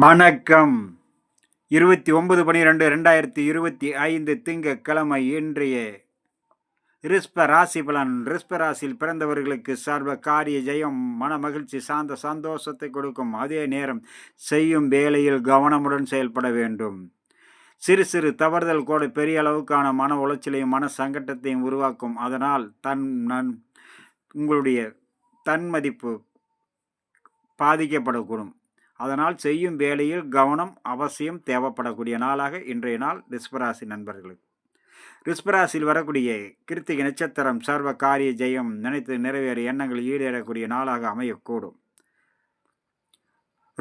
வணக்கம். 29/12/2025 திங்கட்கிழமை இன்றைய ரிஷப ராசி பலன். ரிஷப ராசியில் பிறந்தவர்களுக்கு சர்வ காரிய ஜெயம், மன மகிழ்ச்சி, சாந்த சந்தோஷத்தை கொடுக்கும். அதே நேரம் செய்யும் வேலையில் கவனமுடன் செயல்பட வேண்டும். சிறு சிறு தவறுதல் கூட பெரிய அளவுக்கான மன உளைச்சலையும் மன சங்கடத்தையும் உருவாக்கும். அதனால் உங்களுடைய தன்மதிப்பு பாதிக்கப்படக்கூடும். அதனால் செய்யும் வேலையில் கவனம் அவசியம் தேவைப்படக்கூடிய நாளாக இன்றைய நாள் ரிஷபராசி நண்பர்களுக்கு. ரிஷபராசியில் வரக்கூடிய கிருத்திகை நட்சத்திரம் சர்வ காரிய ஜெயம், நினைத்து நிறைவேற எண்ணங்கள் ஈடேறக்கூடிய நாளாக அமையக்கூடும்.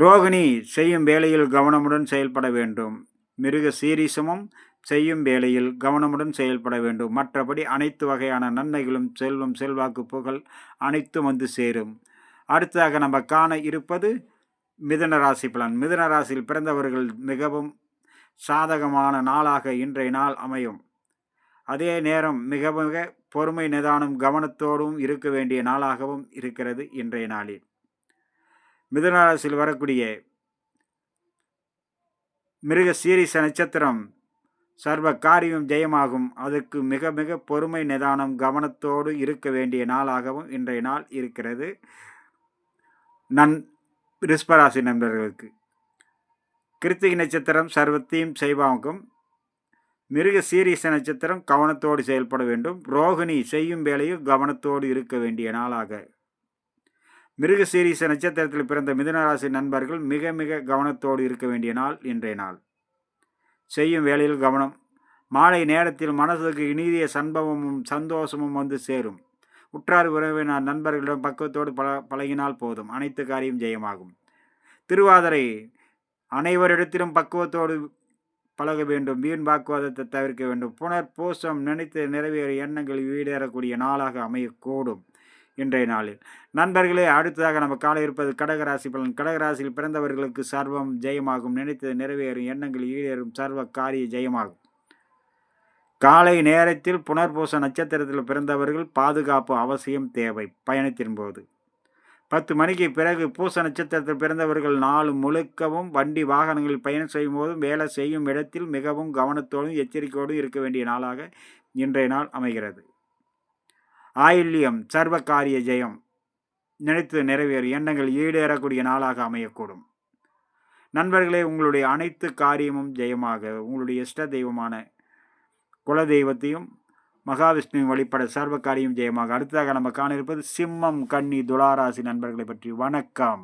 ரோகிணி செய்யும் வேலையில் கவனமுடன் செயல்பட வேண்டும். மிருக சீரிசமும் செய்யும் வேலையில் கவனமுடன் செயல்பட வேண்டும். மற்றபடி அனைத்து வகையான நன்மைகளும் செல்வம், செல்வாக்கு, புகழ் அனைத்தும் வந்து சேரும். அடுத்ததாக நம்ம காண இருப்பது மிதுன ராசி பலன். மிதுன ராசியில் பிறந்தவர்கள் மிகவும் சாதகமான நாளாக இன்றைய நாள் அமையும். அதே நேரம் மிக மிக பொறுமை, நிதானம், கவனத்தோடும் இருக்க வேண்டிய நாளாகவும் இருக்கிறது இன்றைய நாளில். மிதுன ராசியில் வரக்கூடிய மிருக சீரிச நட்சத்திரம் சர்வ காரியம் ஜெயமாகும். அதற்கு மிக மிக பொறுமை, நிதானம், கவனத்தோடு இருக்க வேண்டிய நாளாகவும் இன்றைய நாள் இருக்கிறது ரிஷபராசி நண்பர்களுக்கு. கிருத்திகை நட்சத்திரம் சர்வத்தையும் செய்வாகும். மிருக சீரிச நட்சத்திரம் கவனத்தோடு செயல்பட வேண்டும். ரோகிணி செய்யும் வேலையில் கவனத்தோடு இருக்க வேண்டிய நாளாக. மிருக சீரிச நட்சத்திரத்தில் பிறந்த மிதுனராசி நண்பர்கள் மிக மிக கவனத்தோடு இருக்க வேண்டிய நாள் இன்றைய நாள். செய்யும் வேலையில் கவனம். மாலை நேரத்தில் மனதுக்கு இனிய சம்பவமும் சந்தோஷமும் வந்து சேரும். உற்றார் உறவினர் நண்பர்களிடம் பக்குவத்தோடு பழகினால் போதும், அனைத்து காரியம் ஜெயமாகும். திருவாதிரை அனைவரிடத்திலும் பக்குவத்தோடு பழக வேண்டும். வீண் வாக்குவாதத்தை தவிர்க்க வேண்டும். புனர்பூசம் நினைத்து நிறைவேற எண்ணங்கள் ஈடேறக்கூடிய நாளாக அமையக்கூடும் இன்றைய நாளில். நண்பர்களே, அடுத்ததாக நம்ம காண இருப்பது கடகராசி பலன். கடகராசியில் பிறந்தவர்களுக்கு சர்வம் ஜெயமாகும். நினைத்து நிறைவேறும் எண்ணங்கள் ஈடேறும். சர்வ காரிய ஜெயமாகும். காலை நேரத்தில் புனர்பூச நட்சத்திரத்தில் பிறந்தவர்கள் பாதுகாப்பு அவசியம் தேவை. பயணத்தின் போது 10 மணிக்கு பிறகு பூச நட்சத்திரத்தில் பிறந்தவர்கள் நாள் முழுக்கவும் வண்டி வாகனங்களில் பயணம் செய்யும் போதும் வேலை செய்யும் இடத்தில் மிகவும் கவனத்தோடும் எச்சரிக்கையோடும் இருக்க வேண்டிய நாளாக இன்றைய நாள் அமைகிறது. ஆயில்யம் சர்வ காரிய ஜெயம், நினைத்து நிறைவேறு எண்ணங்கள் ஈடேறக்கூடிய நாளாக அமையக்கூடும். நண்பர்களே, உங்களுடைய அனைத்து காரியமும் ஜெயமாக உங்களுடைய இஷ்ட தெய்வமான குல தெய்வத்தையும் மகாவிஷ்ணுவின் வழிபட சர்வ காரியம் ஜெயமாக. அடுத்ததாக நம்ம காண இருப்பது சிம்மம், கன்னி, துளாராசி நண்பர்களை பற்றி. வணக்கம்.